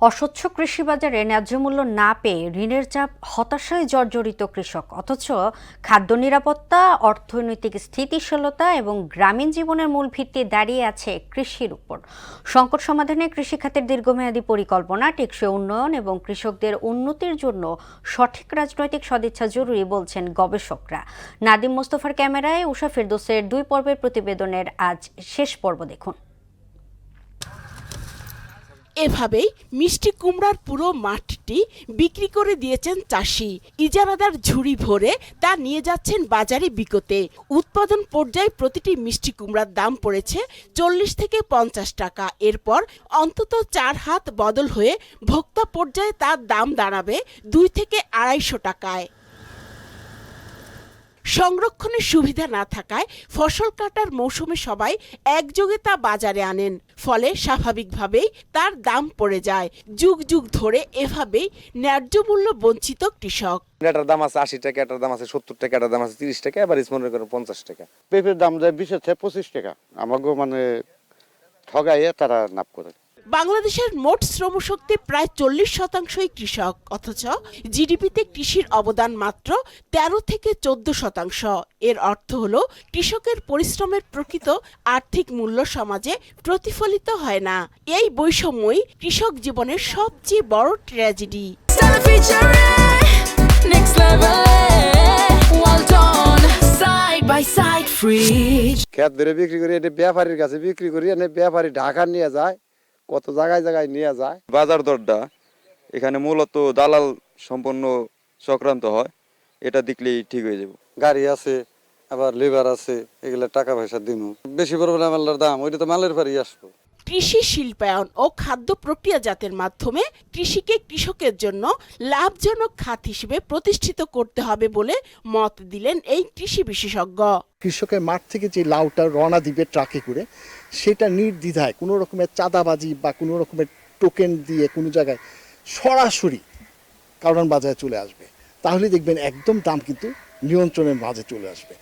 অস্বচ্ছ কৃষি বাজারে ন্যায্য মূল্য না পেয়ে ঋণের চাপ হতাশায় জর্জরিত কৃষক। অথচ খাদ্য নিরাপত্তা, অর্থনৈতিক স্থিতিশীলতা এবং গ্রামীণ জীবনের মূল ভিত্তি দাঁড়িয়ে আছে কৃষির উপর। সংকট সমাধানে কৃষি খাতের দীর্ঘমেয়াদী পরিকল্পনা, টেকসই উন্নয়ন এবং কৃষকদের উন্নতির জন্য সঠিক রাজনৈতিক সদিচ্ছা জরুরি বলছেন গবেষকরা। নাদিম মোস্তফার ক্যামেরায় উষা ফেরদৌসের 2 পর্বের প্রতিবেদনের আজ শেষ পর্ব দেখুন। এভাবেই মিষ্টি কুমড়ার পুরো মাঠটি বিক্রি করে দিয়েছেন চাষি। ইজারাদার ঝুড়ি ভরে তা নিয়ে যাচ্ছেন বাজারে বিকোতে। উৎপাদন পর্যায়ে প্রতিটি মিষ্টি কুমড়ার দাম পড়েছে 40 থেকে 50 টাকা। এরপর অন্তত 4 হাত বদল হয়ে ভোক্তা পর্যায়ে তার দাম দাঁড়াবে 2 থেকে 250 টাকায়। সংরক্ষণের সুবিধা না থাকায় ফসল কাটার মৌসুমে সবাই একযোগে তা বাজারে আনেন, ফলে স্বাভাবিকভাবেই তার দাম পড়ে যায়। যুগ যুগ ধরে এভাবেই ন্যায্য মূল্য বঞ্চিত কৃষক। এটার দাম আছে 80 টাকা, এটার দাম আছে 70 টাকা, এটার দাম আছে 30 টাকা, এবার মনে করেন 50 টাকা। পেঁপের দাম যায় 20 থেকে 25 টাকা। আমাকে ঠগাইয়ে তারা নাপ করে। বাংলাদেশের মোট শ্রমশক্তি প্রায় 40%ই কৃষক, অথচ জিডিপিতে কৃষির অবদান মাত্র 13 থেকে 14%। এর অর্থ হলো কৃষকের পরিশ্রমের প্রকৃত আর্থিক মূল্য সমাজে প্রতিফলিত হয় না। এই বৈষম্যই কৃষক জীবনের সবচেয়ে বড় ট্র্যাজেডি। খেত ধরে বিক্রি করি, এটা ব্যাপারীর কাছে বিক্রি করি, ব্যাপারী ঢাকা নিয়ে যায়, কত জায়গায় জায়গায় নিয়ে যায়। বাজার দরটা এখানে মূলত দালাল সম্পন্ন চক্রান্ত হয়, এটা দেখলেই ঠিক হয়ে যাব। গাড়ি আছে, আবার লেবার আছে, এগুলা টাকা পয়সা দিনু বেশি পরিমাণে মালের দাম, ওইটা তো মালের পরই আসবো। কৃষি শিল্পায়ন ও খাদ্য প্রক্রিয়াজাতের মাধ্যমে কৃষিকে কৃষকের জন্য লাভজনক খাত হিসেবে প্রতিষ্ঠিত করতে হবে বলে মত দিলেন এই কৃষি বিশেষজ্ঞ। কৃষকের মাঠ থেকে যে লাউটা রওনা দিবে ট্রাকে করে, সেটা নির্দ্বিধায় কোনো রকমের চাঁদাবাজি বা কোনো রকমের টোকেন দিয়ে কোনো জায়গায় সরাসরি কারণ বাজারে চলে আসবে, তাহলে দেখবেন একদম দাম কিন্তু নিয়ন্ত্রণের মাঝে চলে আসবে।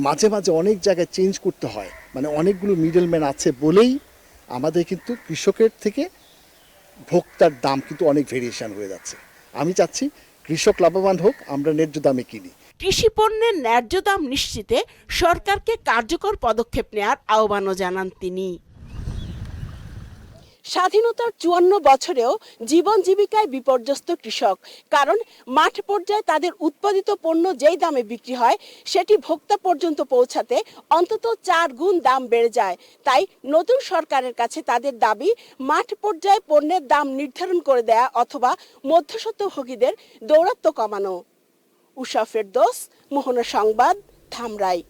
মাঝে মাঝে অনেক জায়গায় চেঞ্জ করতে হয়, মানে অনেকগুলো মিডলম্যান আছে বলেই আমাদের কিন্তু কৃষকের থেকে ভোক্তার দাম কিন্তু অনেক ভেরিয়েশন হয়ে যাচ্ছে। আমি চাচ্ছি কৃষক লাভবান হোক, আমরা ন্যায্য দামে কিনি। কৃষি পণ্যের ন্যায্য দাম নিশ্চিতে সরকারকে কার্যকর পদক্ষেপ নেওয়ার আহ্বানও জানান তিনি। স্বাধীনতার 54 বছরেও জীবন জীবিকায় বিপর্যস্ত কৃষক, কারণ মাঠ পর্যায়ে তাদের উৎপাদিত পণ্য যেই দামে বিক্রি হয় সেটি ভোক্তা পর্যন্ত পৌঁছাতে অন্তত 4 গুণ দাম বেড়ে যায়। তাই নতুন সরকারের কাছে তাদের দাবি, মাঠ পর্যায়ে পণ্যের দাম নির্ধারণ করে দেয়া অথবা মধ্যস্বত্বভোগীদের দৌরাত্ম্য কমানো। উষা ফেরদৌস, মোহনা সংবাদ, ধামরাই।